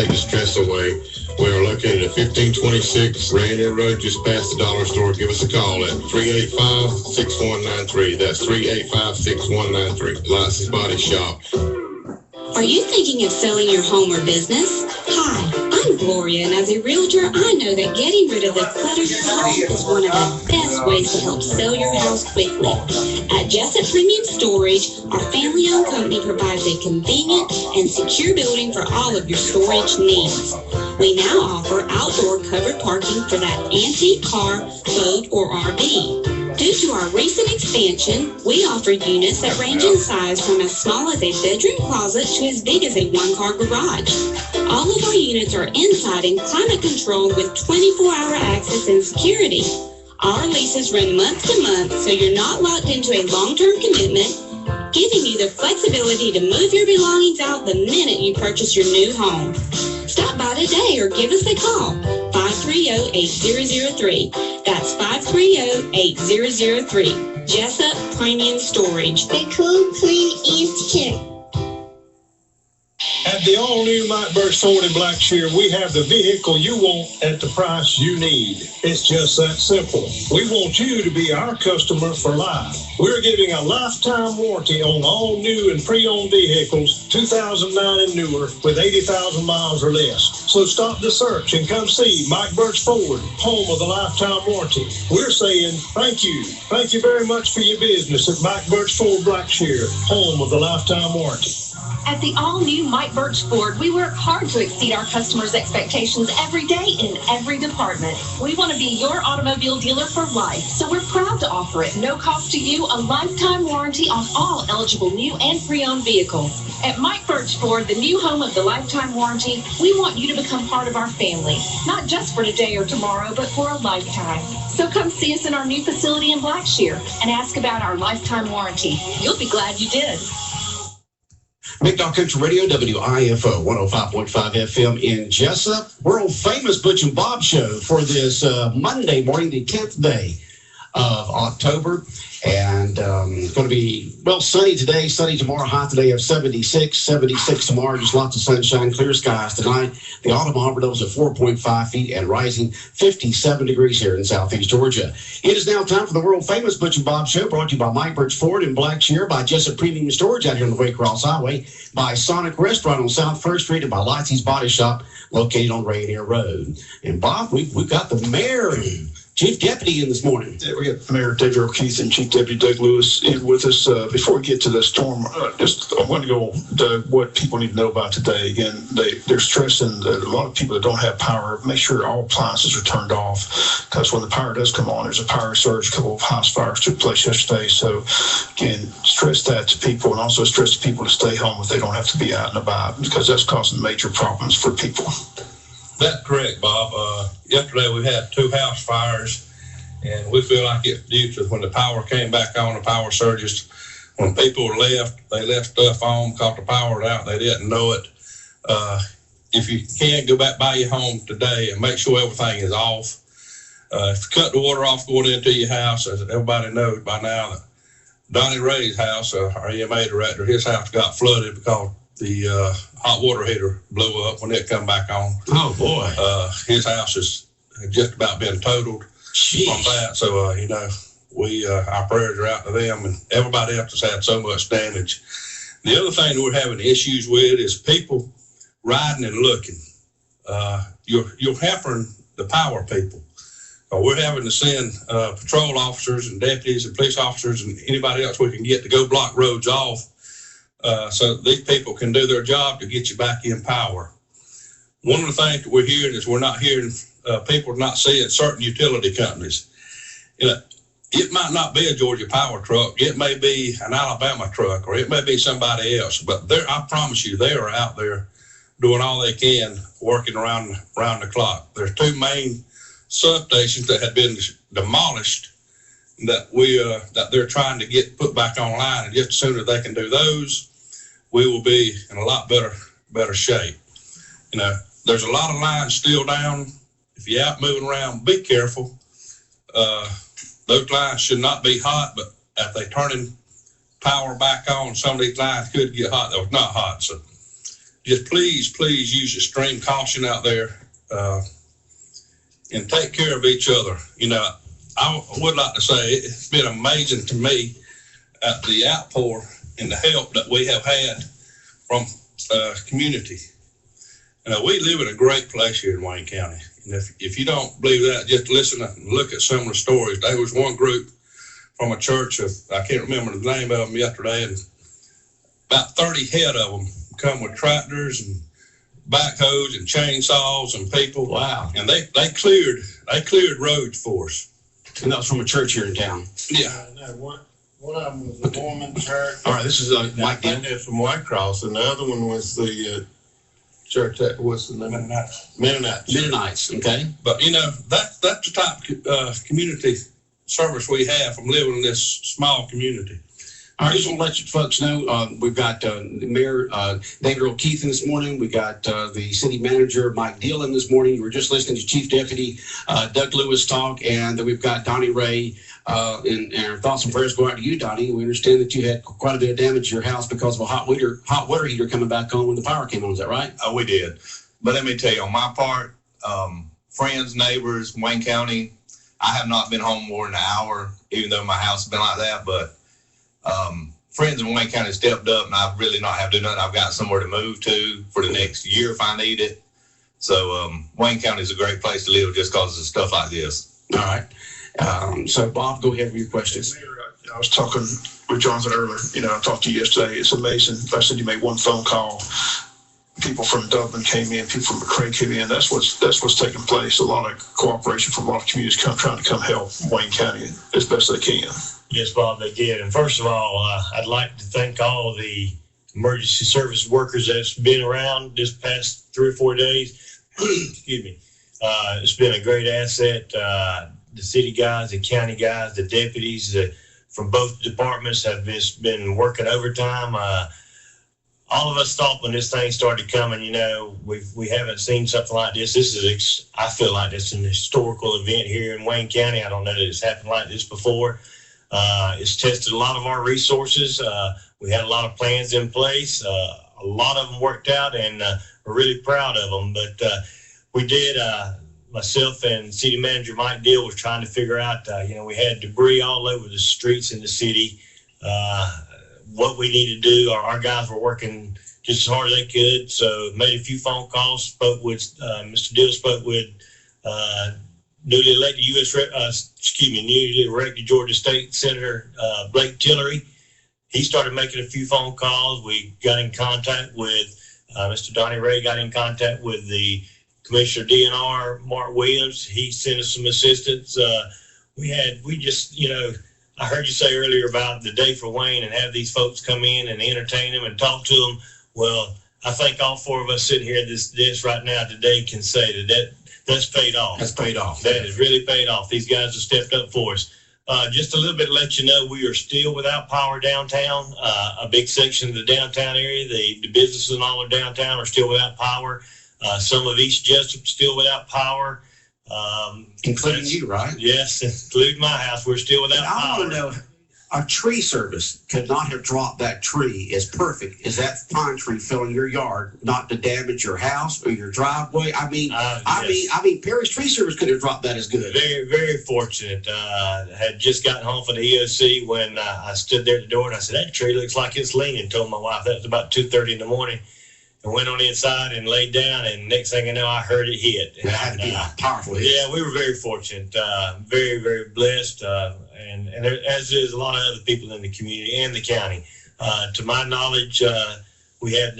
take the stress away. We are located at 1526 Rainier Road, just past the dollar store. Give us a call at 385-6193. That's 385-6193. License Body Shop. Are you thinking of selling your home or business? Hi, I'm Gloria, and as a realtor, I know that getting rid of the clutter in your home is one of the best ways to help sell your house quickly. At Jessup Premium Storage, our family-owned company provides a convenient and secure building for all of your storage needs. We now offer outdoor covered parking for that antique car, boat, or RV. Due to our recent expansion, we offer units that range in size from as small as a bedroom closet to as big as a one-car garage. All of our units are inside and climate controlled with 24-hour access and security. Our leases run month to month, so you're not locked into a long-term commitment, giving you the flexibility to move your belongings out the minute you purchase your new home. Stop by today or give us a call, 530-8003. That's 530-8003. Jessup Premium Storage. The cool, clean, and secure. At the all-new Mike Butch Ford in Blackshear, we have the vehicle you want at the price you need. It's just that simple. We want you to be our customer for life. We're giving a lifetime warranty on all new and pre-owned vehicles, 2009 and newer, with 80,000 miles or less. So stop the search and come see Mike Butch Ford, home of the lifetime warranty. We're saying thank you. Thank you very much for your business at Mike Butch Ford Blackshear, home of the lifetime warranty. At the all-new Mike Butch Ford, we work hard to exceed our customers' expectations every day in every department. We want to be your automobile dealer for life, so we're proud to offer at no cost to you a lifetime warranty on all eligible new and pre-owned vehicles. At Mike Butch Ford, the new home of the lifetime warranty, we want you to become part of our family, not just for today or tomorrow, but for a lifetime. So come see us in our new facility in Blackshear and ask about our lifetime warranty. You'll be glad you did. Big Dog Country Radio, WIFO 105.5 FM in Jessup. World famous Butch and Bob show for this Monday morning, the 10th day of October. And it's going to be, well, sunny today, sunny tomorrow, high today of 76 tomorrow, just lots of sunshine, clear skies tonight. The autumn is at 4.5 feet and rising 57 degrees here in southeast Georgia. It is now time for the world famous Butch and Bob show, brought to you by Mike Butch Ford in Blackshear, by Jessup Premium Storage out here on the Waycross Highway, by Sonic Restaurant on South First Street, and by Lightsey's Body Shop located on Rainier Road. And Bob, we've got the mayor and Chief Deputy in this morning. Yeah, we got Mayor David O'Keefe and Chief Deputy Doug Lewis in with us. Before we get to the storm, I want to go to what people need to know about today. Again, they're stressing that a lot of people that don't have power, make sure all appliances are turned off, because when the power does come on, there's a power surge. A couple of house fires took place yesterday. So, again, stress that to people, and also stress to people to stay home if they don't have to be out and about, because that's causing major problems for people. That's correct, Bob. Yesterday we had 2 house fires, and we feel like it's due to when the power came back on, the power surges. When people left, they left stuff on, caught the power out, they didn't know it. If you can, go back by your home today and make sure everything is off. If you cut the water off going into your house, as everybody knows by now, that Donnie Ray's house, our EMA director, his house got flooded because the hot water heater blew up when it come back on. Oh, boy. His house has just about been totaled on that. So, our prayers are out to them, and everybody else has had so much damage. The other thing that we're having issues with is people riding and looking. You're hampering the power people. We're having to send patrol officers and deputies and police officers and anybody else we can get to go block roads off, so these people can do their job to get you back in power. One of the things that we're hearing is we're not hearing people not seeing certain utility companies. It might not be a Georgia Power truck. It may be an Alabama truck, or it may be somebody else. But I promise you, they are out there doing all they can, working around the clock. There's 2 main substations that had been demolished that they're trying to get put back online, and just as soon as they can do those, we will be in a lot better shape. There's a lot of lines still down. If you're out moving around, be careful. Those lines should not be hot, but if they turning power back on, some of these lines could get hot that was not hot. So just please use extreme caution out there, and take care of each other. I would like to say it's been amazing to me at the outpour and the help that we have had from community. We live in a great place here in Wayne County. And if you don't believe that, just listen and look at some of the stories. There was one group from a church I can't remember the name of them yesterday, and about 30 head of them come with tractors and backhoes and chainsaws and people. Wow. And they cleared roads for us. And that was from a church here in town. Yeah. One of them was the Mormon church. All right, this is Mike Deal. That's from White Cross, and the other one was the church that was the Mennonites. Mennonites, okay. But that's the type of community service we have from living in this small community. All right, I just want to let you folks know, we've got Mayor David Earl Keith in this morning. We got the city manager, Mike Deal, in this morning. You were just listening to Chief Deputy Doug Lewis talk, and we've got Donnie Ray. And our thoughts and prayers go out to you, Donnie. We understand that you had quite a bit of damage to your house because of a hot water heater coming back on when the power came on. Is that right? Oh, we did. But let me tell you, on my part, friends, neighbors, Wayne County, I have not been home more than an hour, even though my house has been like that. But friends in Wayne County stepped up, and I've really not have to do nothing. I've got somewhere to move to for the next year if I need it. So Wayne County is a great place to live just because of stuff like this. All right. So Bob, go ahead with your questions. I was talking with Jonathan earlier. I talked to you yesterday. It's amazing. I said you made one phone call. People from Dublin came in. People from McRae came in. That's what's taking place. A lot of cooperation from a lot of communities trying to come help Wayne County as best they can. Yes, Bob, they did. And first of all, I'd like to thank all the emergency service workers that's been around this past 3 or 4 days. Excuse me. It's been a great asset. The city guys, the county guys, the deputies from both departments have been working overtime. All of us thought when this thing started coming, we haven't seen something like this. I feel like it's an historical event here in Wayne County. I don't know that it's happened like this before. It's tested a lot of our resources. We had a lot of plans in place. A lot of them worked out, and we're really proud of them. But we did. Myself and city manager Mike Deal was trying to figure out, we had debris all over the streets in the city. What we needed to do, our guys were working just as hard as they could. So made a few phone calls, spoke with, Mr. Deal spoke with newly elected newly elected Georgia State Senator Blake Tillery. He started making a few phone calls. We got in contact with Mr. Donnie Ray, got in contact with the Commissioner DNR, Mark Williams. He sent us some assistance. I heard you say earlier about the Day for Wayne and have these folks come in and entertain them and talk to them. Well, I think all 4 of us sitting here this right now today can say that's paid off. That's paid off. That has really paid off. These guys have stepped up for us. Just a little bit to let you know, we are still without power downtown. A big section of the downtown area, the businesses and all of downtown are still without power. Some of East Jessup still without power. Including you, right? Yes, including my house. We're still without power. I want to know, a tree service could not have dropped that tree as perfect as that pine tree fell in your yard, not to damage your house or your driveway. I mean, Perry's Tree Service could have dropped that as good. Very, very fortunate. Had just gotten home from the EOC when I stood there at the door and I said, that tree looks like it's leaning. Told my wife that was about 2:30 in the morning. And went on inside and laid down, and next thing I know, I heard it hit. It had to be a powerful hit. Yeah, we were very fortunate, very, very blessed, and there, as is a lot of other people in the community and the county. To my knowledge, we have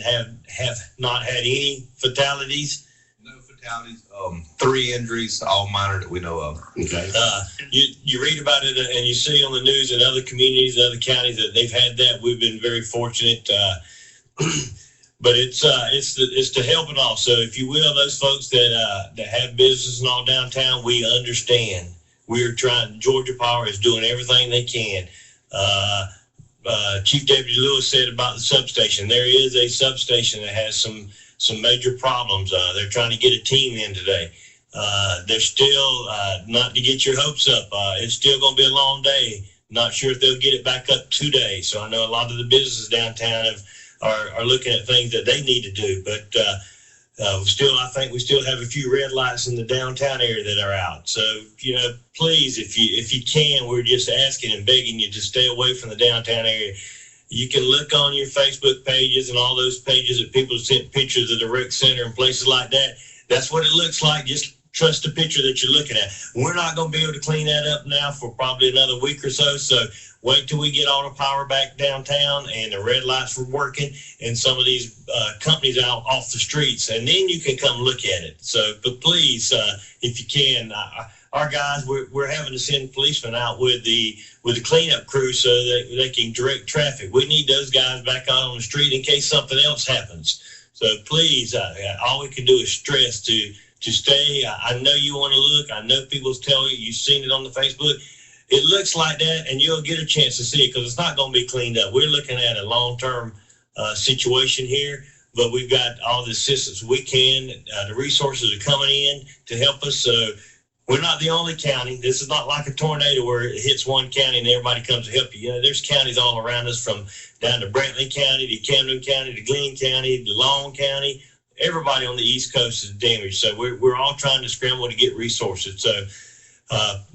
not had any fatalities. No fatalities. 3 injuries, all minor that we know of. Okay. You read about it and you see on the news in other communities, other counties that they've had that. We've been very fortunate. But it's to help and all. So if you will, those folks that have business and all downtown, we understand. We're trying. Georgia Power is doing everything they can. Chief Deputy Lewis said about the substation. There is a substation that has some major problems. They're trying to get a team in today. They're still not to get your hopes up. It's still going to be a long day. Not sure if they'll get it back up today. So I know a lot of the businesses downtown are looking at things that they need to do. But I think we still have a few red lights in the downtown area that are out. So, please, if you can, we're just asking and begging you to stay away from the downtown area. You can look on your Facebook pages and all those pages that people sent pictures of the rec center and places like that. That's what it looks like. Just trust the picture that you're looking at. We're not going to be able to clean that up now for probably another week or so. So wait till we get all the power back downtown and the red lights were working and some of these companies out off the streets, and then you can come look at it. So, but please, if you can, our guys, we're having to send policemen out with the cleanup crew so that they can direct traffic. We need those guys back out on the street in case something else happens. So please, all we can do is stress to stay. I know you want to look. I know people tell you, you've seen it on the Facebook. It looks like that, and you'll get a chance to see it because it's not going to be cleaned up. We're looking at a long-term situation here, but we've got all the assistance we can. The resources are coming in to help us. So we're not the only county. This is not like a tornado where it hits one county and everybody comes to help you. There's counties all around us, from down to Brantley County, to Camden County, to Glenn County, to Long County. Everybody on the East Coast is damaged. So we're all trying to scramble to get resources. So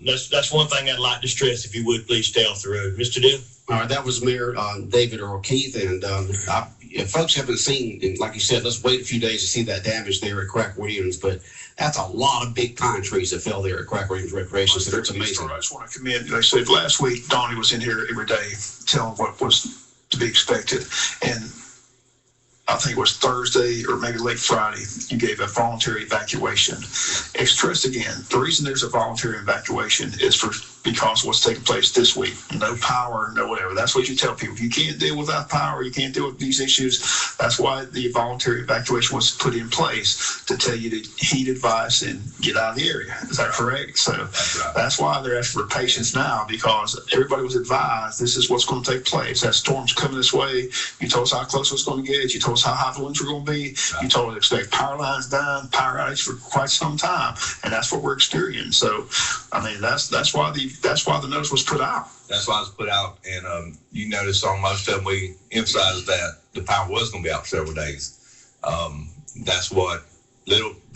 that's one thing I'd like to stress. If you would, please stay off the road. Mr. Dill? All right, that was Mayor David Earl Keith. And if folks haven't seen, and like you said, let's wait a few days to see that damage there at Crack Williams. But that's a lot of big pine trees that fell there at Crack Williams Recreation Center. It's amazing. I just want to commend, like I said, last week, Donnie was in here every day telling what was to be expected. And I think it was Thursday or maybe late Friday, you gave a voluntary evacuation. Stress again, the reason there's a voluntary evacuation is because of what's taking place this week. No power, no whatever. That's what you tell people. If you can't deal without power, you can't deal with these issues. That's why the voluntary evacuation was put in place, to tell you to heed advice and get out of the area. Is that correct? So that's why they're asking for patience now, because everybody was advised this is what's going to take place. That storm's coming this way. You told us how close it was going to get. You told us how high the winds were going to be. You told us to expect power lines down, power outage for quite some time, and that's what we're experiencing. So, I mean, that's why the notice was put out. That's why it was put out, and you notice on most of them we emphasized that the power was going to be out for several days. That's what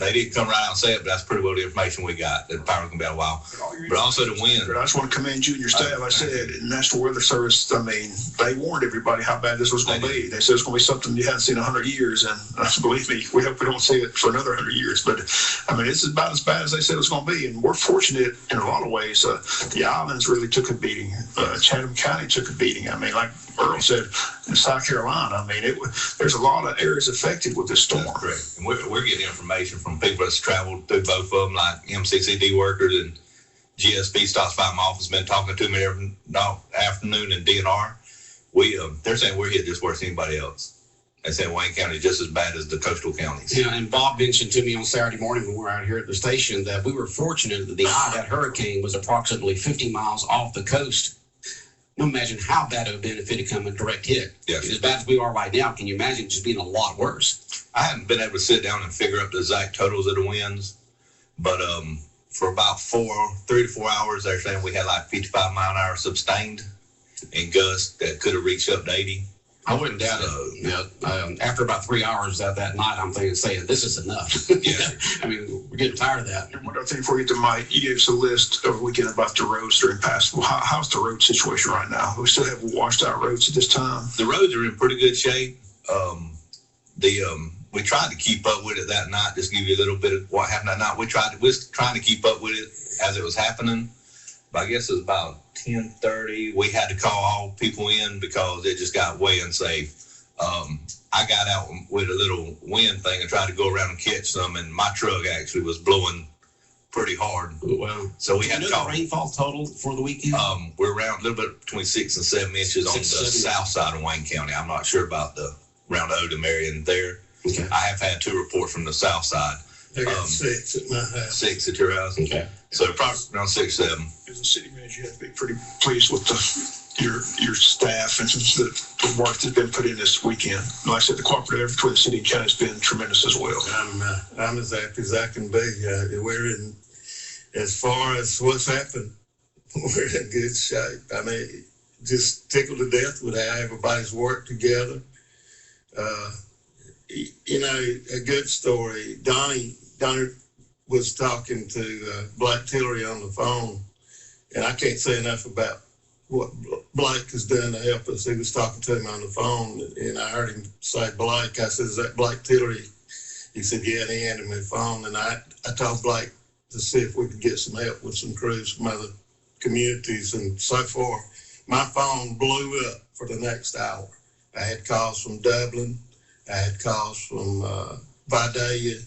they didn't come right out and say it, but that's pretty well the information we got, that the power was going to be out a while. But also the wind. I just want to commend you and your staff. I said, National Weather Service, I mean, they warned everybody how bad this was going to be. They said it's going to be something you haven't seen in 100 years, and believe me, we hope we don't see it for another 100 years. But, I mean, it's about as bad as they said it was going to be, and we're fortunate in a lot of ways. The islands really took a beating. Chatham County took a beating. I mean, like Earl said, in South Carolina, I mean, there's a lot of areas affected with this storm. That's correct. And we're getting information from people that's traveled through both of them, like MCCD workers and GSP stops by my office, been talking to me every afternoon, and DNR. They're saying we're hit just worse than anybody else. They say Wayne County is just as bad as the coastal counties. Yeah, and Bob mentioned to me on Saturday morning when we were out here at the station that we were fortunate that the eye of that hurricane was approximately 50 miles off the coast. Imagine how bad it would have been if it had come a direct hit. Yes. As bad as we are right now, can you imagine it just being a lot worse? I haven't been able to sit down and figure up the exact totals of the winds, but for about 3 to 4 hours, they're saying we had like 55 mile an hour sustained and gusts that could have reached up to 80. I wouldn't doubt it. After about 3 hours that night, I'm saying this is enough. Yeah. I mean, we're getting tired of that. And one other thing before we get to Mike, you gave us a list over the weekend about the roads during past. Well, how's the road situation right now? We still have washed out roads at this time. The roads are in pretty good shape. We tried to keep up with it that night. Just give you a little bit of what happened that night. We was trying to keep up with it as it was happening. But I guess it was about 10:30. We had to call all people in because it just got way unsafe. I got out with a little wind thing and tried to go around and catch some, and my truck actually was blowing pretty hard. Wow. So we had to call. The rainfall total for the weekend? We're around a little bit between 6 and 7 inches on the south side of Wayne County. I'm not sure about around the Odom area and there. Okay. I have had 2 reports from the south side. I got 6 at my house. 6 at your house? Okay. So probably around 6, 7. As a city manager, you have to be pretty pleased with your staff and the work that's been put in this weekend. Like I said, the cooperative effort between the city and county has been tremendous as well. I'm as happy as I can be. We're in, as far as what's happened, we're in good shape. I mean, just tickled to death with how everybody's worked together. You know, a good story. Donnie was talking to Blake Tillery on the phone, and I can't say enough about what Blake has done to help us. He was talking to him on the phone, and I heard him say, Blake. I said, is that Blake Tillery? He said, yeah, and he handed me the phone. And I told Blake to see if we could get some help with some crews from other communities. And so far, my phone blew up for the next hour. I had calls from Dublin. I had calls from Vidalia.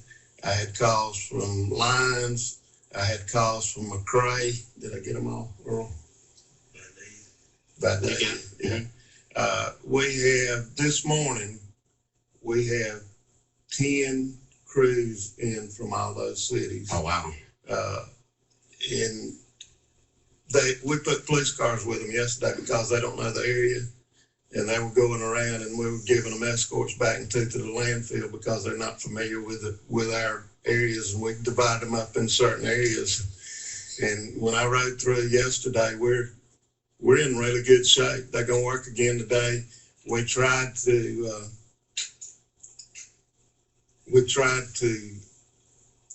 I had calls from Lyons. I had calls from McRae. Did I get them all, Earl? Vidalia, yeah. We have, this morning, we have 10 crews in from all those cities. Oh, wow. And we put police cars with them yesterday because they don't know the area. And they were going around and we were giving them escorts back into the landfill because they're not familiar with our areas, and we divide them up in certain areas. And when I rode through yesterday, we're in really good shape. They're going to work again today. We tried to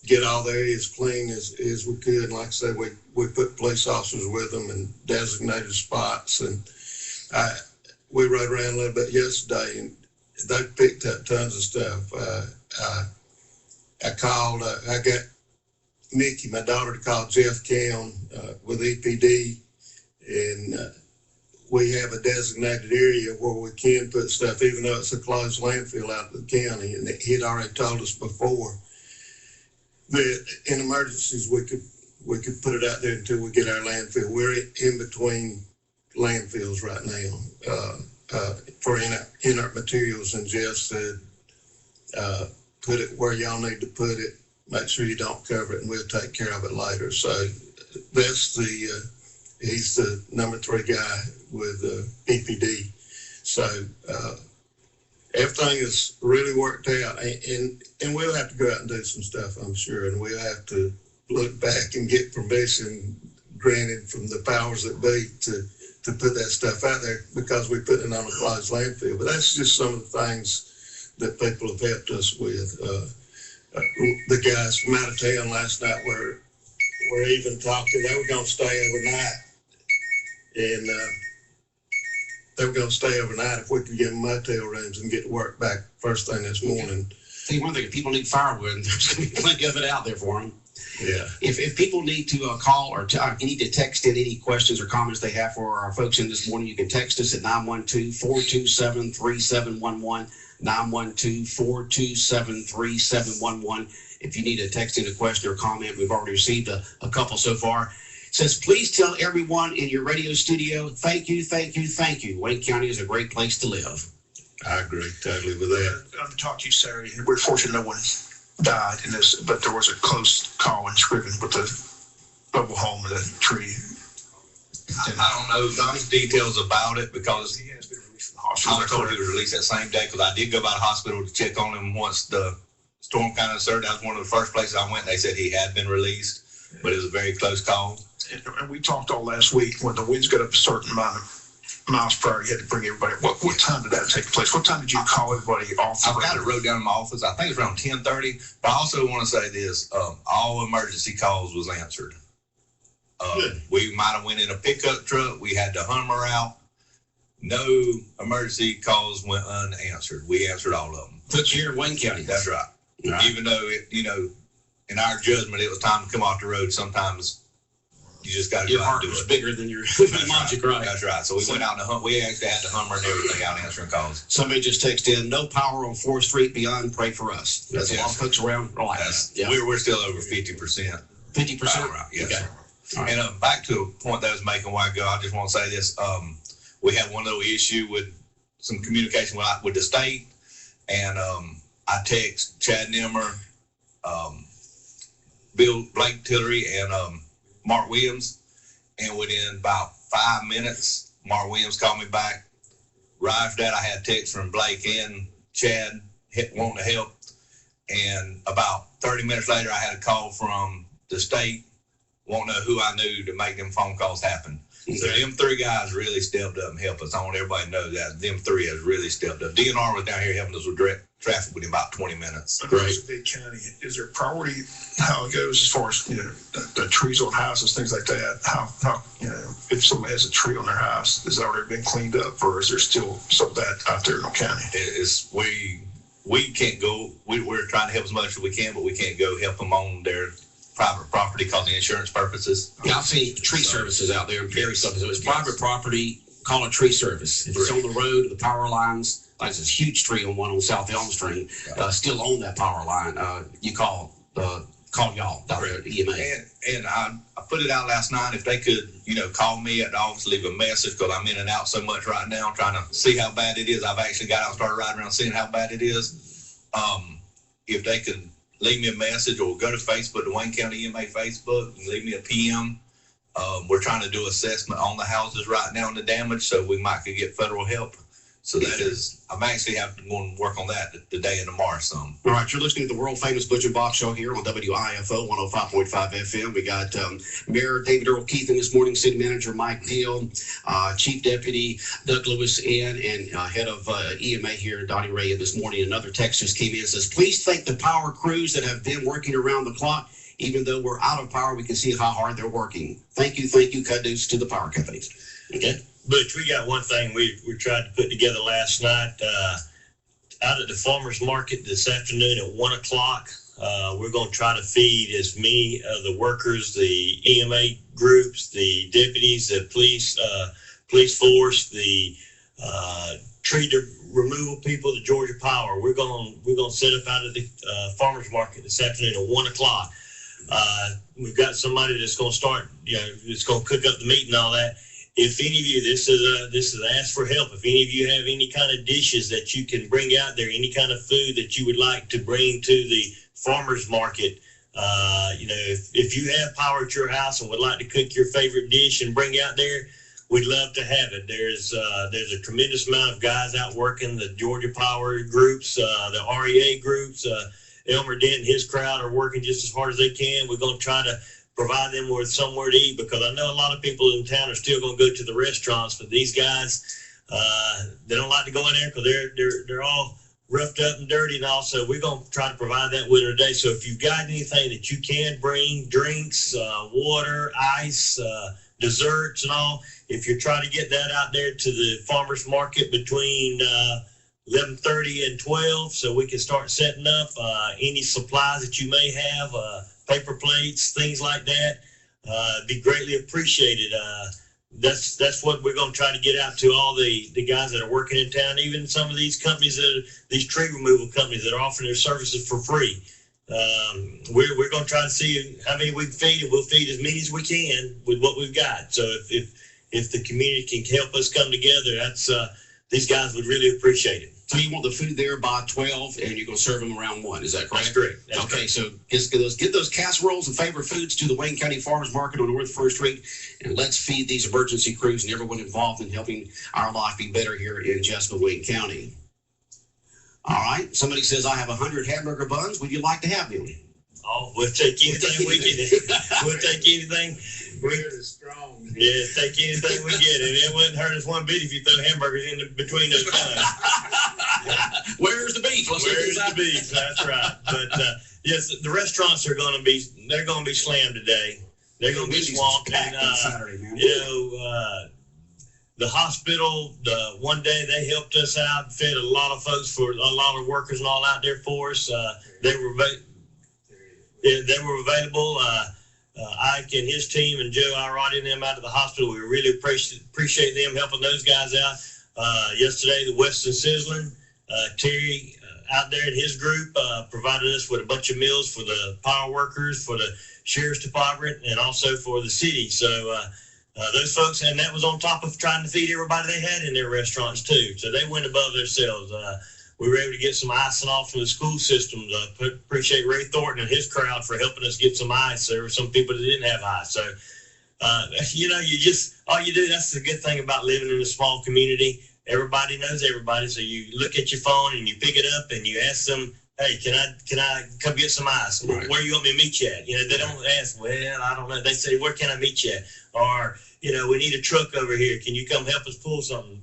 get all the areas clean as we could. And like I said, we put police officers with them in designated spots. And we rode around a little bit yesterday, and they picked up tons of stuff. I got Mickey, my daughter, to call Jeff Cowan with EPD, and we have a designated area where we can put stuff, even though it's a closed landfill out of the county. And he had already told us before that in emergencies we could put it out there until we get our landfill. We're in between landfills right now for inert materials, and Jeff said put it where y'all need to put it. Make sure you don't cover it, and we'll take care of it later. So that's he's the number 3 guy with EPD. So everything has really worked out, and we'll have to go out and do some stuff, I'm sure, and we'll have to look back and get permission granted from the powers that be to put that stuff out there, because we put it on a closed landfill. But that's just some of the things that people have helped us with. The guys from out of town last night were even talking. They were going to stay overnight, and they were going to stay overnight if we could give them motel rooms and get to work back first thing this morning. See, one thing, if people need firewood, there's going to be plenty of it out there for them. Yeah. If people need to call or need to text in any questions or comments they have for our folks in this morning, you can text us at 912-427-3711, 912-427-3711. If you need to text in a question or comment, we've already received a couple so far. It says, please tell everyone in your radio studio, thank you, thank you, thank you. Wayne County is a great place to live. I agree totally with that. I talked to you Saturday, and we're fortunate no one died in this, but there was a close call in Scriven with the mobile home of the tree. I don't know the details about it because He has been released from the I hospital. was told he was released that same day, because I did go by the hospital to check on him once the storm kind of started. That was one of the first places I went. They said he had been released, but it was a very close call. And we talked all last week, when the winds got up a certain amount of miles per hour, you had to bring everybody. What time did that take place? What time did you call everybody off? I've got it wrote down in my office. I think it's around 10:30. But I also want to say this: all emergency calls was answered. We might have went in a pickup truck. We had the Hummer out. No emergency calls went unanswered. We answered all of them. But you're in Wayne County. That's right. Even though in our judgment, it was time to come off the road. Sometimes you just got to Your go out heart and do was it. bigger than your logic, right? That's right. So we went out and we actually had the Hummer and everything out answering calls. Somebody just texted in, no power on 4th Street beyond, pray for us. That's a lot of folks around like that. Yeah. We're still over 50%. 50%? Right. Yes. Okay. Right. And back to a point that I was making a while ago, I just want to say this. We had one little issue with some communication with the state, and I text Chad Nimmer, Blake Tillery, and Mark Williams, and within about 5 minutes, Mark Williams called me back. Right after that, I had a text from Blake and Chad wanting to help, and about 30 minutes later, I had a call from the state wanting to know who I knew to make them phone calls happen. So them three guys really stepped up and helped us. I want everybody to know that them three has really stepped up. DNR was down here helping us with traffic within about 20 minutes. But it's a big county. Is there priority how it goes as far as, the trees on houses, things like that? How if somebody has a tree on their house, has it already been cleaned up, or is there still some of that out there in the county? We can't go. We're trying to help as much as we can, but we can't go help them on their private property because of insurance purposes. Yeah, I've seen tree services out there in Perry something. So it's private property, call it tree service. If it's on the road, the power lines, like this huge tree on South Elm Street, still on that power line, you call y'all down there at EMA. And I put it out last night. If they could, call me at the office, leave a message, because I'm in and out so much right now, trying to see how bad it is. I've actually got out and started riding around seeing how bad it is. If they could leave me a message or go to Facebook, the Wayne County EMA Facebook, and leave me a PM. We're trying to do assessment on the houses right now and the damage, so we might could get federal help. So that is, I'm actually having to go and work on that today and tomorrow some. All right, you're listening to the world famous Butch and Bob show here on WIFO 105.5 FM. We got Mayor David Earl Keith in this morning, City Manager Mike Deal, Chief Deputy Doug Lewis in, and Head of EMA here, Donnie Ray, in this morning. Another text just came in and says, please thank the power crews that have been working around the clock. Even though we're out of power, we can see how hard they're working. Thank you, kudos to the power companies. Okay. Butch, we got one thing we tried to put together last night out at the farmers market this afternoon at 1 o'clock. We're going to try to feed as many of the workers, the EMA groups, the deputies, the police force, the tree removal people, the Georgia Power. We're going to set up out at the farmers market this afternoon at 1 o'clock. We've got somebody that's going to start, it's going to cook up the meat and all that. If any of you, this is ask for help. If any of you have any kind of dishes that you can bring out there, any kind of food that you would like to bring to the farmers market, if you have power at your house and would like to cook your favorite dish and bring out there, we'd love to have it. There's a tremendous amount of guys out working, the Georgia Power groups, the REA groups. Elmer Dent and his crowd are working just as hard as they can. We're going to try to provide them with somewhere to eat, because I know a lot of people in town are still going to go to the restaurants, but these guys, they don't like to go in there because they're all roughed up and dirty, and also we're going to try to provide that with her today. So if you've got anything that you can bring, drinks, water, ice, desserts and all, if you're trying to get that out there to the farmers market between 11:30 and 12, so we can start setting up any supplies that you may have, paper plates, things like that, be greatly appreciated. That's what we're going to try to get out to all the guys that are working in town, even some of these companies, these tree removal companies that are offering their services for free. We're going to try to see how many we can feed, and we'll feed as many as we can with what we've got. So if the community can help us come together, that's these guys would really appreciate it. So you want the food there by 12, and you're going to serve them around 1. Is that correct? That's correct. That's okay, correct. So get those casseroles and favorite foods to the Wayne County Farmers Market on North 1st Street, and let's feed these emergency crews and everyone involved in helping our life be better here in Jessup, Wayne County. All right. Somebody says, I have 100 hamburger buns. Would you like to have them? Oh, we'll take anything we can. We'll take anything. Strong. Yeah, take anything we get, and it wouldn't hurt us one bit if you throw hamburgers in between those buns. Where's the beef? Where's the beef? That's right. But yes, the restaurants are going to be slammed today. They're going to be swamped. And Saturday, man. The hospital, one day they helped us out, fed a lot of folks, for a lot of workers and all out there for us. They were available. Ike and his team and Joe Irati and them out of the hospital. We really appreciate them helping those guys out. Yesterday, the Weston Sizzling, Terry out there and his group provided us with a bunch of meals for the power workers, for the sheriff's department, and also for the city. So those folks, and that was on top of trying to feed everybody they had in their restaurants too. So they went above themselves. We were able to get some ice and all from the school systems. Appreciate Ray Thornton and his crowd for helping us get some ice. There were some people that didn't have ice. So, all you do, that's the good thing about living in a small community. Everybody knows everybody. So you look at your phone and you pick it up and you ask them, hey, can I come get some ice? Right. Where you want me to meet you at? They don't ask, well, I don't know. They say, where can I meet you at? Or, we need a truck over here. Can you come help us pull something?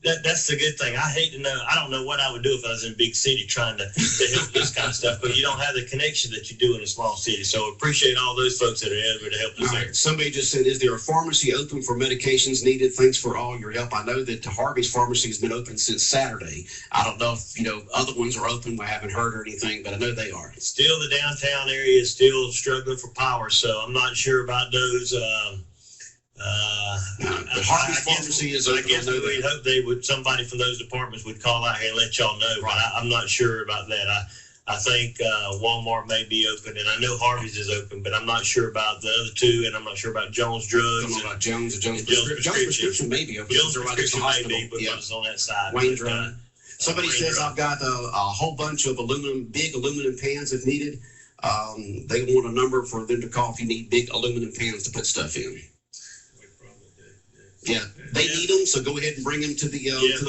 That's the good thing. I hate to know. I don't know what I would do if I was in a big city trying to help this kind of stuff, but you don't have the connection that you do in a small city. So appreciate all those folks that are able to help us there. Right. Somebody just said, is there a pharmacy open for medications needed? Thanks for all your help. I know that Harvey's Pharmacy has been open since Saturday. I don't know if, other ones are open. I haven't heard or anything, but I know they are. Still, the downtown area is still struggling for power, so I'm not sure about those. But Harvey's Pharmacy is open. I guess we'd hope somebody from those departments would call out here and let y'all know, right. But I'm not sure about that. I think Walmart may be open, and I know Harvey's is open, but I'm not sure about the other two, and I'm not sure about Jones Drugs. I don't know about Jones Prescription. Prescription may be open. Jones Prescription may be, but it's on that side. Wayne Drive. Somebody says I've got a whole bunch of big aluminum pans if needed. They want a number for them to call if you need big aluminum pans to put stuff in. Yeah, they need them, so go ahead and bring them to the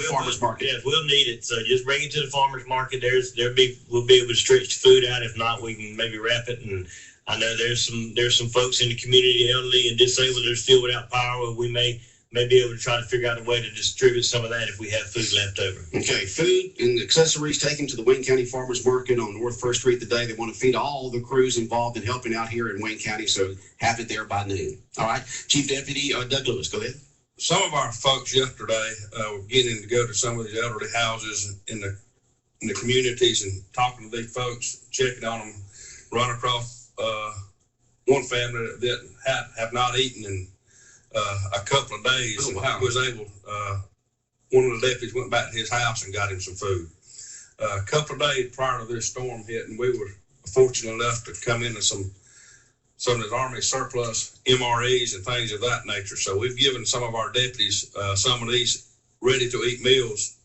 farmer's market. Yeah, we'll need it. So just bring it to the farmer's market. We'll be able to stretch the food out. If not, we can maybe wrap it. And I know there's some folks in the community, elderly and disabled, that are still without power. We may be able to try to figure out a way to distribute some of that if we have food left over. Okay, food and accessories taken to the Wayne County Farmers Market on North First Street today. They want to feed all the crews involved in helping out here in Wayne County, so have it there by noon. All right, Chief Deputy Doug Lewis, go ahead. Some of our folks yesterday were getting to go to some of these elderly houses in the communities and talking to these folks, checking on them, run across one family that have not eaten in a couple of days. Oh, wow. Was able, one of the deputies went back to his house and got him some food. A couple of days prior to this storm hitting, we were fortunate enough to come into some of the Army surplus MREs and things of that nature. So we've given some of our deputies some of these ready-to-eat meals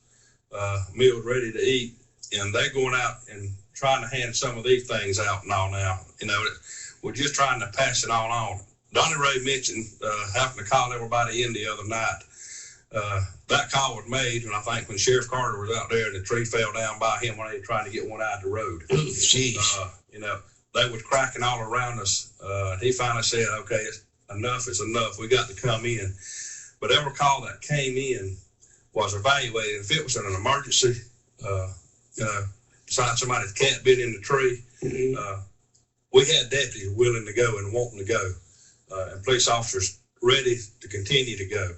ready to eat, and they're going out and trying to hand some of these things out and all now. We're just trying to pass it all on. Donnie Ray mentioned having to call everybody in the other night. That call was made, and I think when Sheriff Carter was out there and the tree fell down by him when they were trying to get one out of the road. Ooh, jeez. They was cracking all around us. He finally said, okay, enough is enough. We got to come in. But every call that came in was evaluated. If it was an emergency, besides somebody's cat bit in the tree, we had deputies willing to go and wanting to go, and police officers ready to continue to go.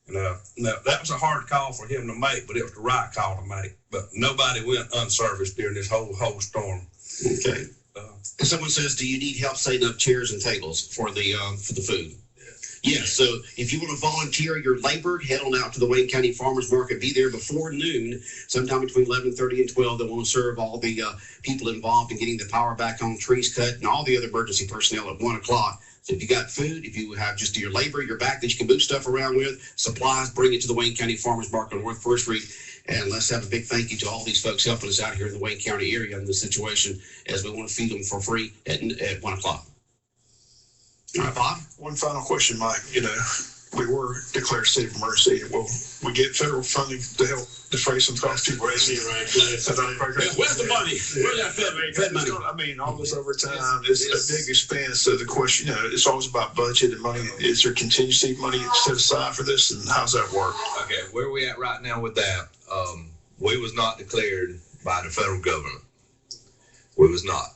That was a hard call for him to make, but it was the right call to make. But nobody went unserviced during this whole storm. Okay. And someone says, do you need help setting up chairs and tables for the food? Yeah, so if you want to volunteer your labor, head on out to the Wayne County Farmers Market. Be there before noon, sometime between 11:30 and 12. They want to serve all the people involved in getting the power back on, trees cut, and all the other emergency personnel at 1 o'clock. So if you got food, if you have just your labor, your back that you can move stuff around with, supplies, bring it to the Wayne County Farmers Market on North First Street. And let's have a big thank you to all these folks helping us out here in the Wayne County area in this situation, as we want to feed them for free at 1 o'clock. All right, Bob? One final question, Mike. We were declared state of emergency. Will we get federal funding to help defray some costs? Where's the money? Where's that Fed money? I mean, all this overtime is a big expense. So the question, it's always about budget and money. Is there contingency money set aside for this, and how's that work? Okay, where we at right now with that? We was not declared by the federal government. We was not.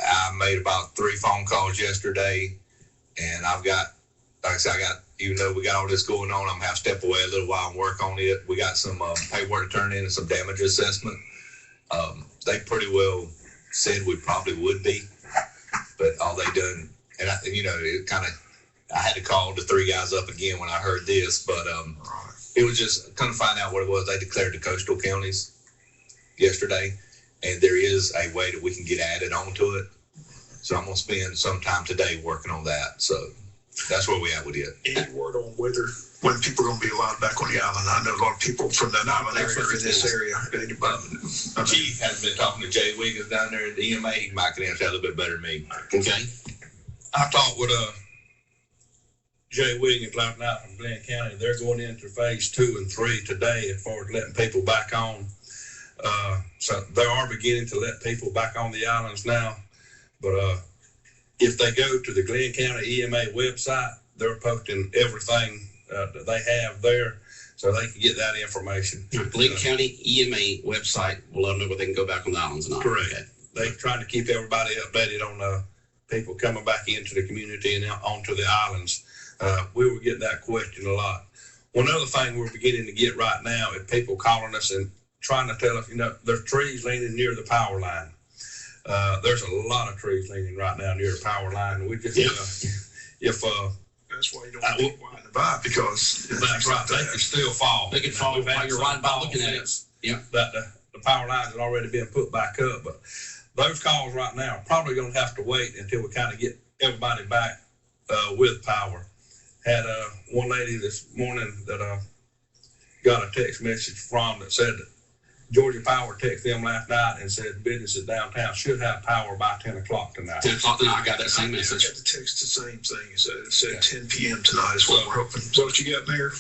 I made about 3 phone calls yesterday, and I've got, like I said, even though we got all this going on, I'm gonna have to step away a little while and work on it. We got some paperwork to turn in and some damage assessment. They pretty well said we probably would be, but all they done, and it kind of, I had to call the 3 guys up again when I heard this, but it was just kind of find out what it was. They declared the coastal counties yesterday, and there is a way that we can get added onto it. So I'm gonna spend some time today working on that. So that's where we at with it. Any word on whether when people are going to be allowed back on the island? I know a lot of people from that island area are in this area. Chief has been talking to Jay Wiggins down there at the EMA. He might can answer that a little bit better than me. Okay. I talked with Jay Wiggins out from Glenn County. They're going into phase 2 and 3 today as far as letting people back on. So they are beginning to let people back on the islands now. But if they go to the Glenn County EMA website, they're posting everything that they have there, so they can get that information. Glenn County EMA website will let them know where they can go back on the islands and all. Correct. Okay. They're trying to keep everybody updated on people coming back into the community and onto the islands. We were getting that question a lot. One other thing we're beginning to get right now is people calling us and trying to tell us, there's trees leaning near the power line. There's a lot of trees leaning right now near the power line. We just, That's why you don't want to riding by, because that's right. They can still fall. They can fall while you're riding by looking at it. Yeah. That the power lines had already been put back up, but those calls right now are probably going to have to wait until we kind of get everybody back with power. Had one lady this morning that got a text message from that said that Georgia Power texted them last night and said businesses downtown should have power by 10 o'clock tonight. 10 o'clock tonight, I got that same message. I got the text, the same thing. It said 10 p.m. tonight is what we're hoping. Is that what you got, Mayor?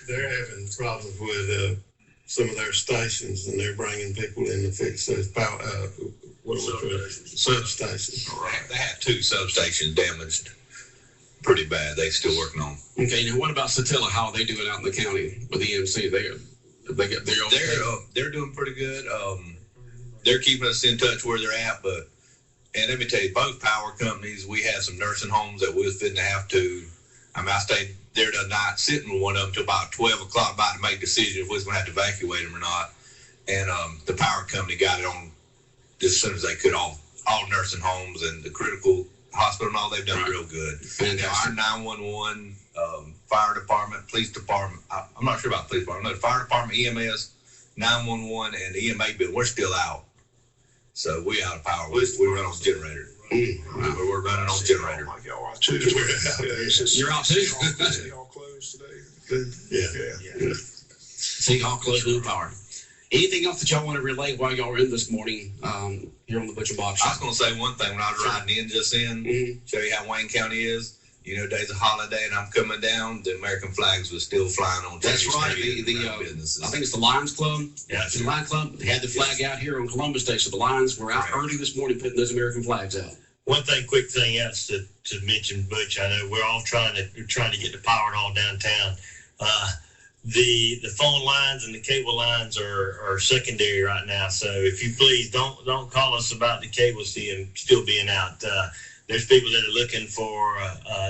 They're having problems with some of their stations, and they're bringing people in to fix those power, substations. All right. They had 2 substations damaged pretty bad. They still working on. Okay, now what about Satilla? How are they doing out in the county with EMC? They're doing pretty good. They're keeping us in touch where they're at, and let me tell you, both power companies, we had some nursing homes that we was fitting to have to. I stayed there the night sitting with one of them till about 12 o'clock, about to make a decision if we was going to have to evacuate them or not. And the power company got it on as soon as they could, all nursing homes and the critical hospital and all. They've done real good. And our 911, fire department, police department, I'm not sure about the police department. I know the fire department, EMS, 911, and the EMA bill, we're still out. So we out of power. We run on generator. We're running on generator. Like y'all are too. You're out too. Y'all closed today. Yeah. See, y'all close no power. Anything else that y'all want to relay while y'all are in this morning here on the Butch and Bob Show? I was going to say one thing when I was riding in just in, show you how Wayne County is. Day's a holiday and I'm coming down, the American flags was still flying on. That's right. I think it's the Lions Club. Yeah. The Lions Club. They had the flag out here on Columbus Day, so the Lions were out early this morning putting those American flags out. One quick thing else to mention, Butch. I know we're all trying to get the power all downtown. The phone lines and the cable lines are secondary right now. So if you please don't call us about the cable still being out. There's people that are looking for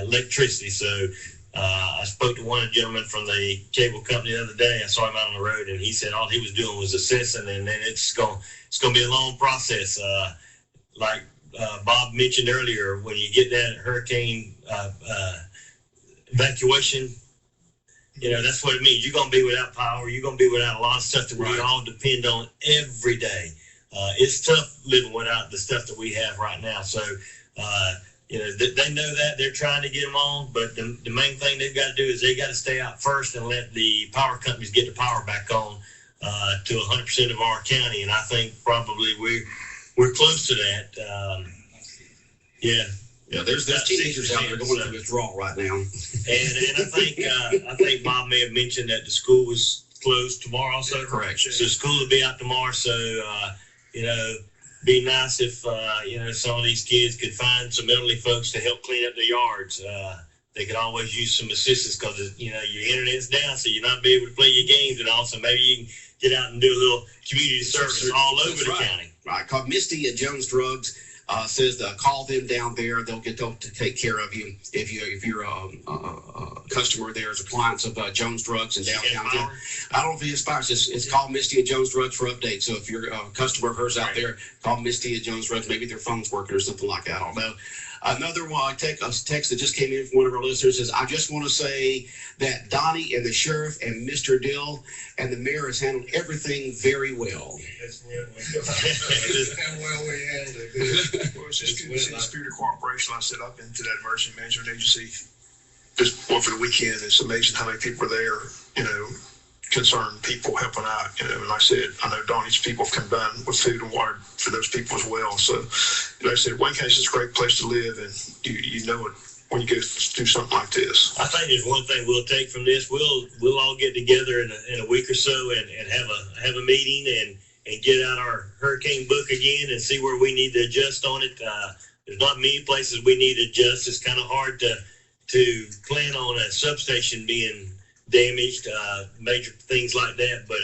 electricity. So I spoke to one gentleman from the cable company the other day. I saw him out on the road, and he said all he was doing was assessing, and then it's going to be a long process. Like Bob mentioned earlier, when you get that hurricane evacuation, that's what it means. You're going to be without power. You're going to be without a lot of stuff that we all depend on every day. It's tough living without the stuff that we have right now. So, they know that they're trying to get them on, but the main thing they've got to do is they got to stay out first and let the power companies get the power back on to 100% of our county. And I think probably we're close to that. Yeah, there's teenagers out there going through withdrawal right now. And I think Bob may have mentioned that the school was closed tomorrow also. Correct. So school will be out tomorrow. So be nice if some of these kids could find some elderly folks to help clean up their yards. They could always use some assistance because your internet's down, so you're not be able to play your games, and also maybe you can get out and do a little community service all over the county. Right. Called Misty at Jones Drugs. Says to call them down there. They'll get to take care of you if you're a customer there as a client of Jones Drugs in downtown. I don't know if it inspires. It's called Misty at Jones Drugs for updates. So if you're a customer of hers out there, call Misty at Jones Drugs. Maybe their phone's working or something like that. I don't know. Another one, text that just came in from one of our listeners is, I just want to say that Donnie and the sheriff and Mr. Dill and the mayor has handled everything very well. That's well we handled it. Well, it's just good to see the spirit of cooperation. Like I said, I've been to that emergency management agency just for the weekend. It's amazing how many people are there, concerned people helping out, and like I said, I know Donnie's people have come down with food and water for those people as well. So, like I said, Wayne County is a great place to live, and you know it when you go through something like this. I think there's one thing we'll take from this. We'll all get together in a week or so and have a meeting and get out our hurricane book again and see where we need to adjust on it. There's not many places we need to adjust. It's kind of hard to plan on a substation being damaged, major things like that. But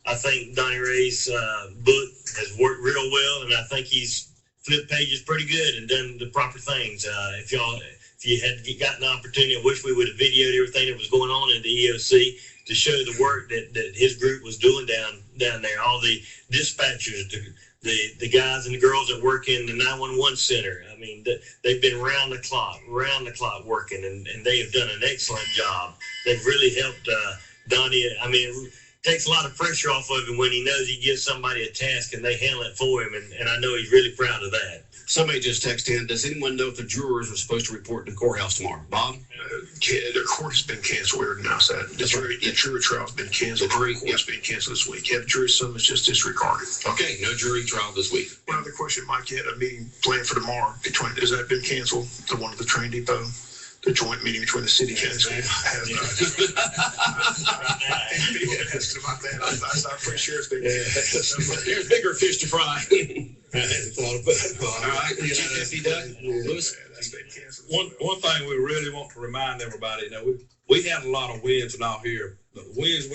I think Donnie Ray's book has worked real well, and I think he's flipped pages pretty good and done the proper things. If you had gotten the opportunity, I wish we would have videoed everything that was going on in the EOC to show the work that his group was doing down there. All the dispatchers, the guys and the girls that work in the 911 center. I mean, they've been round the clock working, and they have done an excellent job. They've really helped Donnie. I mean, it takes a lot of pressure off of him when he knows he gives somebody a task and they handle it for him, and I know he's really proud of that. Somebody just texted in, does anyone know if the jurors are supposed to report to the courthouse tomorrow? Bob? The court has been canceled. We already announced that. The jury trial's been canceled. The court's been canceled this week. Yeah, the jury summons just disregarded. Okay, no jury trial this week. One other question, Mike, you had a meeting planned for tomorrow. Has that been canceled? The one at the train depot? The joint meeting between the city council has not. Asking about that. I'm pretty sure it's been canceled. There's bigger fish to fry. I hadn't thought about it. All right, Lewis? One thing we really want to remind everybody, we had a lot of winds and all here. The winds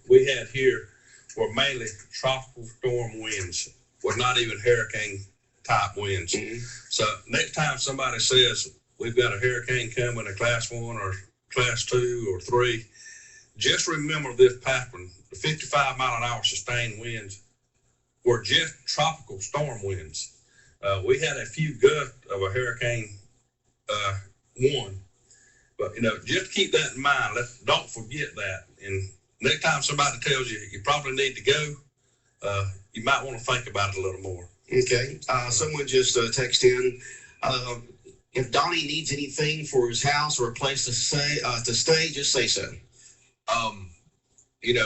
we had here were mainly tropical storm winds, were not even hurricane type winds. Mm-hmm. So next time somebody says we've got a hurricane coming, a class 1 or class 2 or 3, just remember this pattern. The 55 mile an hour sustained winds were just tropical storm winds. We had a few gusts of a hurricane 1, but just keep that in mind. Don't forget that. And next time somebody tells you you probably need to go, you might want to think about it a little more. Okay. Someone just texted in. If Donnie needs anything for his house or a place to stay, just say so.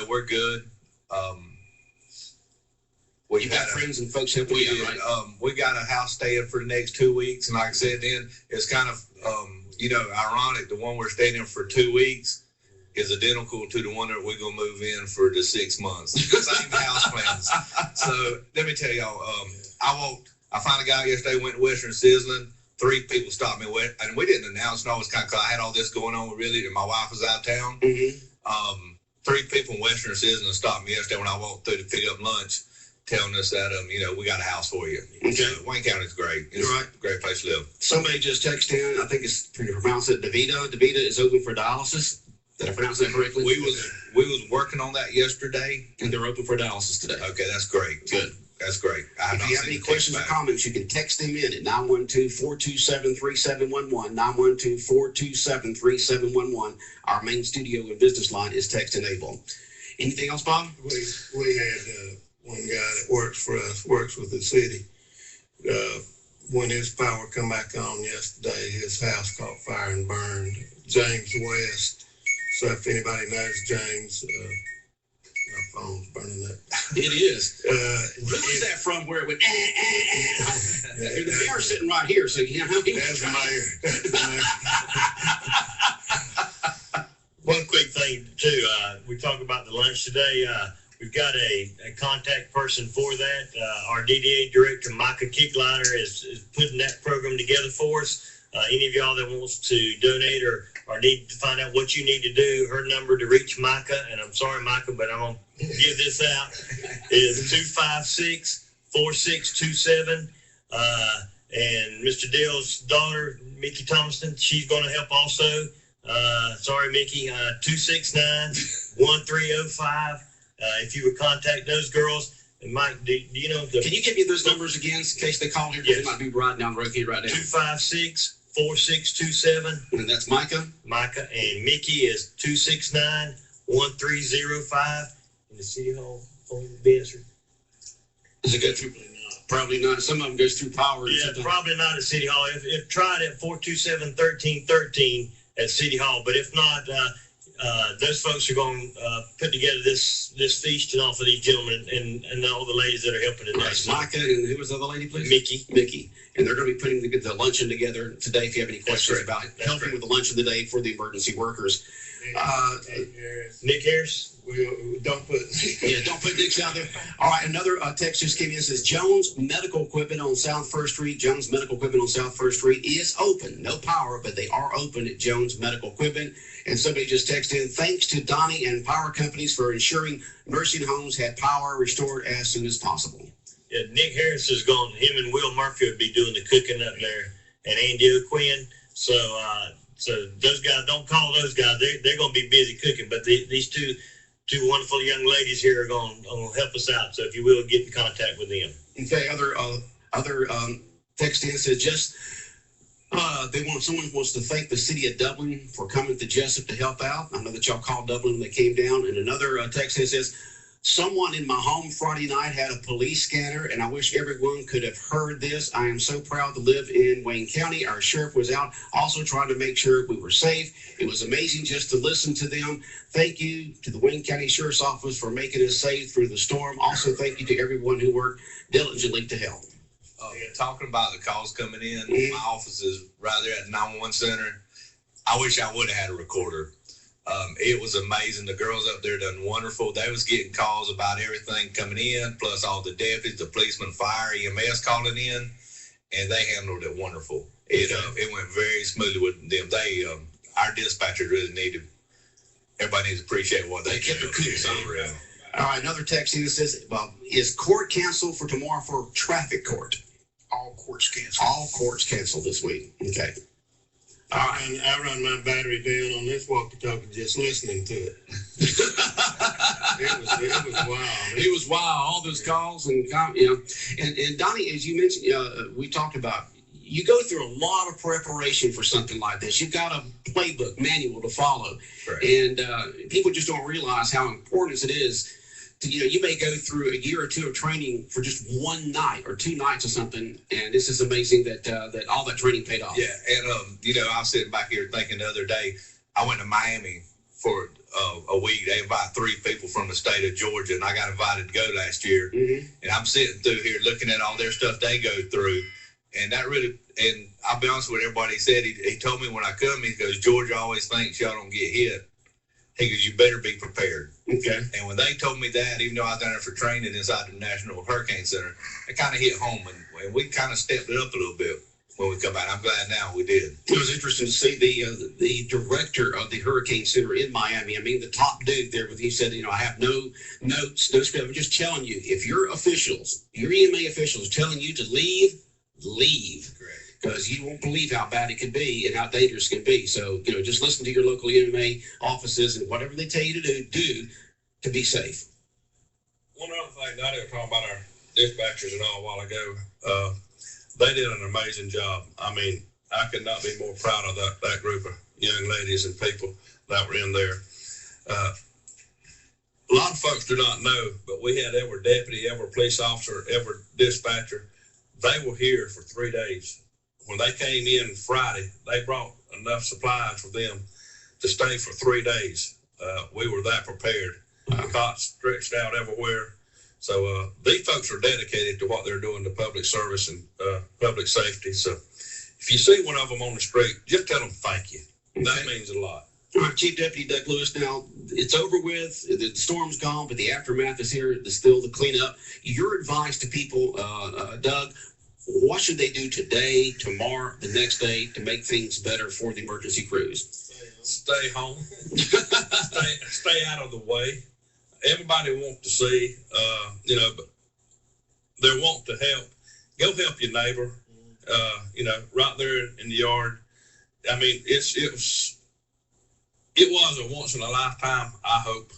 We're good. You've got friends and folks helping you, right? We got a house staying for the next 2 weeks, and like I said, then it's kind of ironic. The one we're staying in for 2 weeks is identical to the one that we're gonna move in for the 6 months. Same house plans. So let me tell y'all, I found a guy yesterday, went to Western Sizzling. 3 people stopped me, and we didn't announce. No, it's kind of, cause I had all this going on really, and my wife was out of town. Mm-hmm. 3 people in Western Sizzling stopped me yesterday when I walked through to pick up lunch, telling us that we got a house for you. Okay. Wayne County's great. It's a great place to live. Somebody just texted in. I think it's pretty to pronounce it. DeVita is open for dialysis. Did I pronounce that correctly? We was working on that yesterday, and they're open for dialysis today. Okay, that's great. Good. That's great. If you have any questions or comments, you can text them in at 912-427-3711, 912-427-3711. Our main studio and business line is text enabled. Anything else, Bob? We had one guy that works for us, works with the city. When his power come back on yesterday, his house caught fire and burned. James West. So if anybody knows James, my phone's burning up. It is. Where's that from? Where it went? The mayor's sitting right here, so you know how he That's the mayor. One quick thing too. We talked about the lunch today. We've got a contact person for that. Our DDA director, Micah Kicklider, is putting that program together for us. Any of y'all that wants to donate or need to find out what you need to do, her number to reach Micah, and I'm sorry, Micah, but I'm going to give this out, is 256-4627. And Mr. Dale's daughter, Mickey Thomaston, she's going to help also. Sorry, Mickey, 269-1305. If you would contact those girls, and Mike, do you know? Can you give me those numbers again in case they call here? Yes. They might be riding down the road here right now. 256-4627. And that's Micah? Micah. And Mickey is 269-1305. In the City Hall phone be answered. Does it go through? Probably not. Some of them goes through power. Yeah, probably not at City Hall. If tried at 427-1313 at City Hall, but if not, those folks are going to put together this feast and all for these gentlemen and all the ladies that are helping today. Right. Micah, and who was the other lady, please? Mickey. And they're going to be putting the luncheon together today. If you have any questions about helping with the luncheon today for the emergency workers. Nick Harris. We don't put. Yeah, don't put Nick's out there. All right, another text just came in. Says Jones Medical Equipment on South First Street. Jones Medical Equipment on South First Street is open. No power, but they are open at Jones Medical Equipment. And somebody just texted in, thanks to Donnie and power companies for ensuring nursing homes had power restored as soon as possible. Yeah, Nick Harris is going. Him and Will Murphy would be doing the cooking up there, and Andy O'Quinn. So those guys, don't call those guys. They're going to be busy cooking. But these two wonderful young ladies here are going to help us out. So if you will, get in contact with them. Okay. Other text in says someone wants to thank the city of Dublin for coming to Jessup to help out. I know that y'all called Dublin when they came down. And another text says, someone in my home Friday night had a police scanner, and I wish everyone could have heard this. I am so proud to live in Wayne County. Our sheriff was out also trying to make sure we were safe. It was amazing just to listen to them. Thank you to the Wayne County Sheriff's Office for making us safe through the storm. Also, thank you to everyone who worked diligently to help. Talking about the calls coming in, my office is right there at the 911 center. I wish I would have had a recorder. It was amazing. The girls up there done wonderful. They was getting calls about everything coming in, plus all the deputies, the policemen, fire, EMS calling in, and they handled it wonderful. It went very smoothly with them. Our dispatchers really everybody needs to appreciate what they kept it. All right, another text here that says, is court canceled for tomorrow for traffic court? All courts canceled. All courts canceled this week. Okay. I run my battery down on this walkie-talkie just listening to it. It was wild. It was wild. All those calls and Donnie, as you mentioned, we talked about, you go through a lot of preparation for something like this. You've got a playbook manual to follow, right. And people just don't realize how important it is. You may go through a year or two of training for just one night or 2 nights or something, and this is amazing that all that training paid off. Yeah, and I was sitting back here thinking the other day, I went to Miami for a week. They invited 3 people from the state of Georgia, and I got invited to go last year. Mm-hmm. And I'm sitting through here looking at all their stuff they go through, and that really. And I'll be honest with everybody. He said he told me when I come, he goes, Georgia always thinks y'all don't get hit. He goes, you better be prepared. Okay. And when they told me that, even though I was down there for training inside the National Hurricane Center, it kind of hit home, and we kind of stepped it up a little bit when we come back. I'm glad now we did. It was interesting to see the director of the Hurricane Center in Miami. I mean, the top dude there with you said, I have no notes, no script. I'm just telling you, if your EMA officials telling you to leave. Correct. Because you won't believe how bad it can be and how dangerous it can be. So, just listen to your local EMA offices and whatever they tell you to do to be safe. One other thing, I didn't talk about our dispatchers and all a while ago. They did an amazing job. I mean, I could not be more proud of that group of young ladies and people that were in there. A lot of folks do not know, but we had every deputy, every police officer, every dispatcher. They were here for 3 days. When they came in Friday, they brought enough supplies for them to stay for 3 days. We were that prepared. The cots stretched out everywhere. So these folks are dedicated to what they're doing to public service and public safety. So if you see one of them on the street, just tell them thank you. Okay. That means a lot. All right, Chief Deputy Doug Lewis, now it's over with. The storm's gone, but the aftermath is here. There's still the cleanup. Your advice to people, Doug, what should they do today, tomorrow, the next day to make things better for the emergency crews? Stay home. Stay out of the way. Everybody wants to see, but they want to help. Go help your neighbor, right there in the yard. I mean, it was a once in a lifetime, I hope,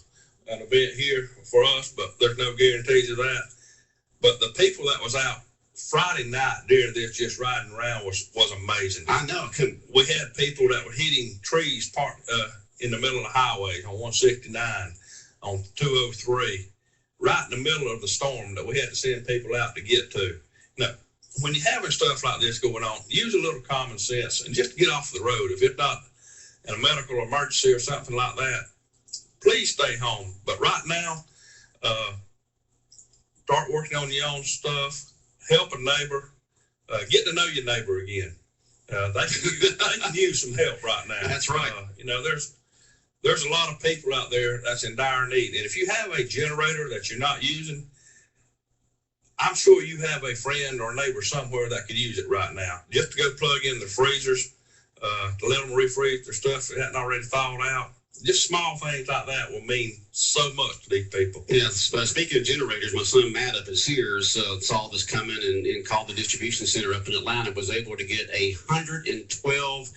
an event here for us, but there's no guarantees of that. But the people that was out Friday night during this, just riding around was amazing. I know. We had people that were hitting trees parked in the middle of the highway on 169, on 203, right in the middle of the storm that we had to send people out to get to. Now, when you're having stuff like this going on, use a little common sense and just get off the road. If it's not a medical emergency or something like that, please stay home. But right now, start working on your own stuff. Help a neighbor, get to know your neighbor again. They can use some help right now. That's right. there's a lot of people out there that's in dire need. And if you have a generator that you're not using, I'm sure you have a friend or neighbor somewhere that could use it right now. Just to go plug in the freezers, to let them refreeze their stuff that hadn't already thawed out. Just small things like that will mean so much to these people. Yeah, speaking of generators, my son Matt up at Sears saw this coming and called the distribution center up in Atlanta, was able to get 112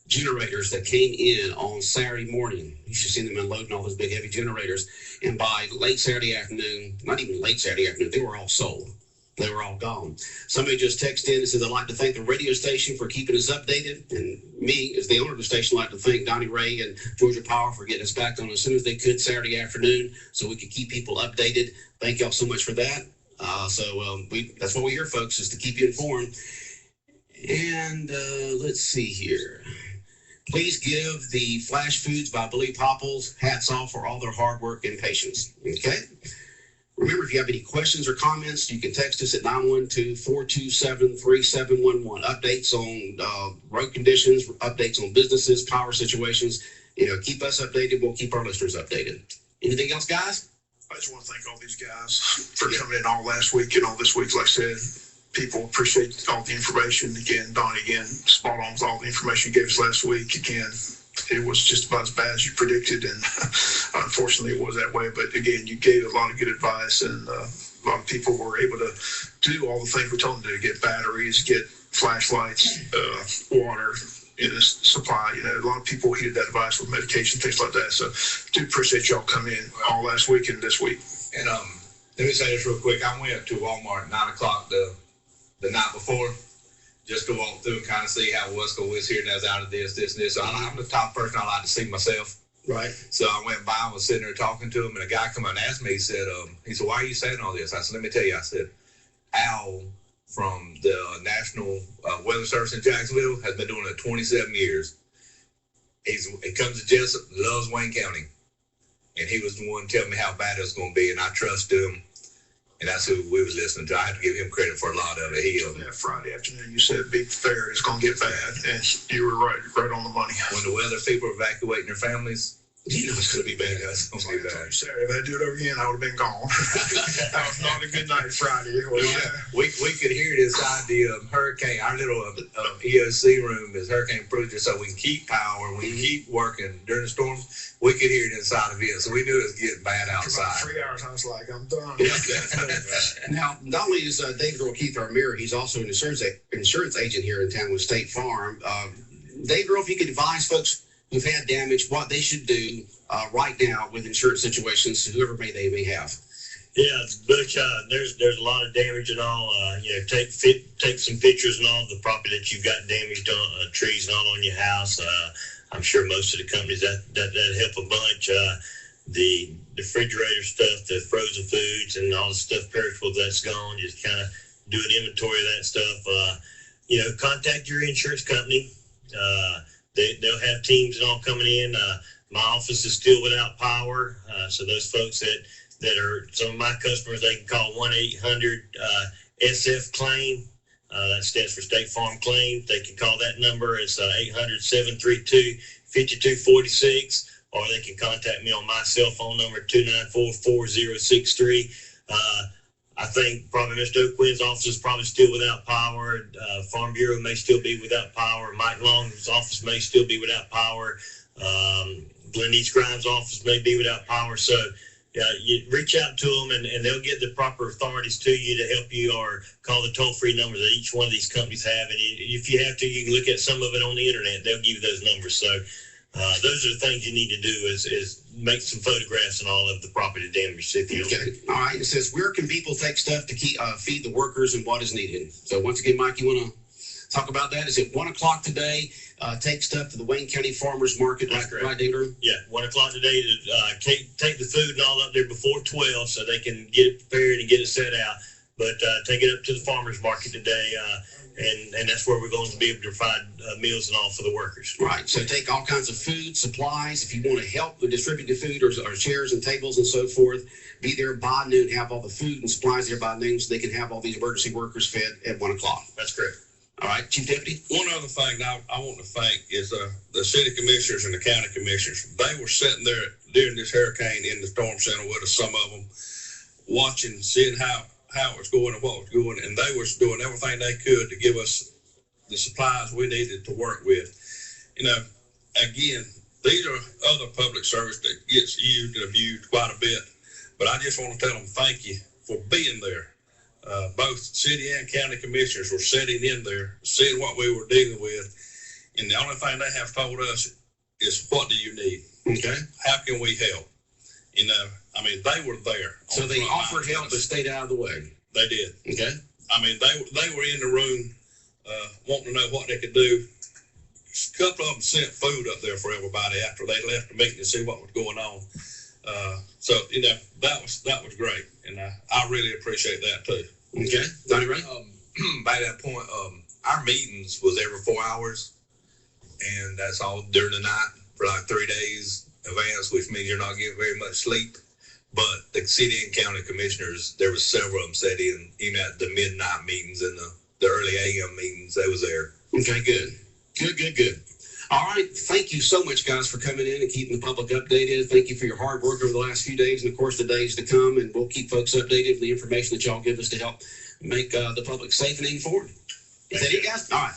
generators that came in on Saturday morning. You should see them unloading all those big heavy generators. And by late Saturday afternoon, not even late Saturday afternoon, they were all sold. They were all gone. Somebody just texted in and said they'd like to thank the radio station for keeping us updated. And me, as the owner of the station, I'd like to thank Donnie Ray and Georgia Power for getting us back on as soon as they could Saturday afternoon so we could keep people updated. Thank y'all so much for that. That's what we're here, folks, is to keep you informed. And let's see here. Please give the Flash Foods by Billy Popples hats off for all their hard work and patience. Okay? Remember, if you have any questions or comments, you can text us at 912-427-3711. Updates on road conditions, updates on businesses, power situations. Keep us updated. We'll keep our listeners updated. Anything else, guys? I just want to thank all these guys for coming in all last week and all this week. Like I said, people appreciate all the information. Again, Donnie, spot on with all the information you gave us last week. Again, it was just about as bad as you predicted, and unfortunately it was that way. But again, you gave a lot of good advice, and a lot of people were able to do all the things we told them to do: get batteries, get flashlights, water in a supply. A lot of people heeded that advice with medication, things like that. So do appreciate y'all coming in all last week and this week. And let me say this real quick. I went to Walmart at 9 o'clock the night before, just to walk through and kind of see how what's going on here and that's out of this, and this. So I'm the top person I like to see myself. Right. So I went by and was sitting there talking to him, and a guy come up and asked me, he said, why are you saying all this? I said, let me tell you. I said, Al from the National Weather Service in Jacksonville has been doing it 27 years. He comes to Jessup, loves Wayne County. And he was the one telling me how bad it was going to be, and I trusted him. And that's who we was listening to. I had to give him credit for a lot of it. That Friday afternoon, you said, be fair, it's going to get bad. And you were right on the money. When the weather people are evacuating their families, it's going to be bad, guys. It's going to be bad. Saturday, if I had to do it over again, I would have been gone. That was not a good night Friday. We could hear it inside the hurricane. Our little EOC room is hurricane proof, so we can keep power. We can keep working during the storms. We could hear it inside of it, so we knew it was getting bad outside. About 3 hours, I was like, I'm done. Now, not only is David Earl Keith our mayor, he's also an insurance agent here in town with State Farm. David Earl, if you could advise folks who've had damage, what they should do right now with insurance situations, whoever they may have. Yeah, Butch, there's a lot of damage and all. Take some pictures and all of the property that you've got damaged on, trees and all on your house. I'm sure most of the companies that help a bunch. The refrigerator stuff, the frozen foods, and all the stuff perishable that's gone. Just kind of do an inventory of that stuff. Contact your insurance company. They'll have teams and all coming in. My office is still without power, so those folks that are some of my customers, they can call 1-800-SF-CLAIM. That stands for State Farm Claim. They can call that number. It's 800-732-5246, or they can contact me on my cell phone number, 294-4063. I think probably Mr. O'Quinn's office is probably still without power. Farm Bureau may still be without power. Mike Long's office may still be without power. Glenn East Grimes' office may be without power. So you reach out to them, and they'll get the proper authorities to you to help you, or call the toll-free numbers that each one of these companies have. And if you have to, you can look at some of it on the internet. They'll give you those numbers. So those are the things you need to do is make some photographs and all of the property damage. Okay. All right. It says, where can people take stuff to feed the workers and what is needed? So once again, Mike, you want to talk about that? Is it 1 o'clock today? Take stuff to the Wayne County Farmers Market. That's correct. Right, David? Yeah, 1 o'clock today to take the food and all up there before 12 so they can get it prepared and get it set out. But take it up to the Farmers Market today. And that's where we're going to be able to provide meals and all for the workers. Right. So take all kinds of food, supplies. If you want to help with distribute the food or chairs and tables and so forth, be there by noon, have all the food and supplies there by noon so they can have all these emergency workers fed at 1 o'clock. That's correct. All right, Chief Deputy. One other thing I want to thank is the city commissioners and the county commissioners. They were sitting there during this hurricane in the storm center with us, some of them, watching, seeing how it was going and what was going, and they was doing everything they could to give us the supplies we needed to work with. You know, again, these are other public service that gets used and abused quite a bit, but I just want to tell them thank you for being there. Both city and county commissioners were sitting in there, seeing what we were dealing with, and the only thing they have told us is, what do you need? Okay. How can we help? You know, I mean, they were there. So they offered help but stayed out of the way. They did. Okay. I mean, they were in the room wanting to know what they could do. A couple of them sent food up there for everybody after they left the meeting to see what was going on. So, you know, that was great, and I really appreciate that too. Okay. Donnie Ray? By that point, our meetings was every 4 hours, and that's all during the night for like 3 days advance, which means you're not getting very much sleep. But the city and county commissioners, there was several of them sat in, even at the midnight meetings and the early AM meetings. They was there. Okay, good. Good. All right. Thank you so much, guys, for coming in and keeping the public updated. Thank you for your hard work over the last few days and, of course, the days to come. And we'll keep folks updated with the information that y'all give us to help make the public safe and informed. Is that it, guys? All right.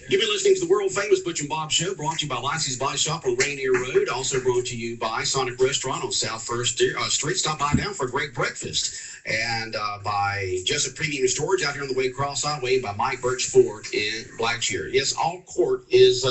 You've been listening to the world-famous Butch and Bob Show, brought to you by Licey's Body Shop on Rainier Road, also brought to you by Sonic Restaurant on South First Street. Stop by now for a great breakfast. And by Jessup Premium Storage out here on the Waycross Highway, by Mike Birch Ford in Blackshear. Yes, all court is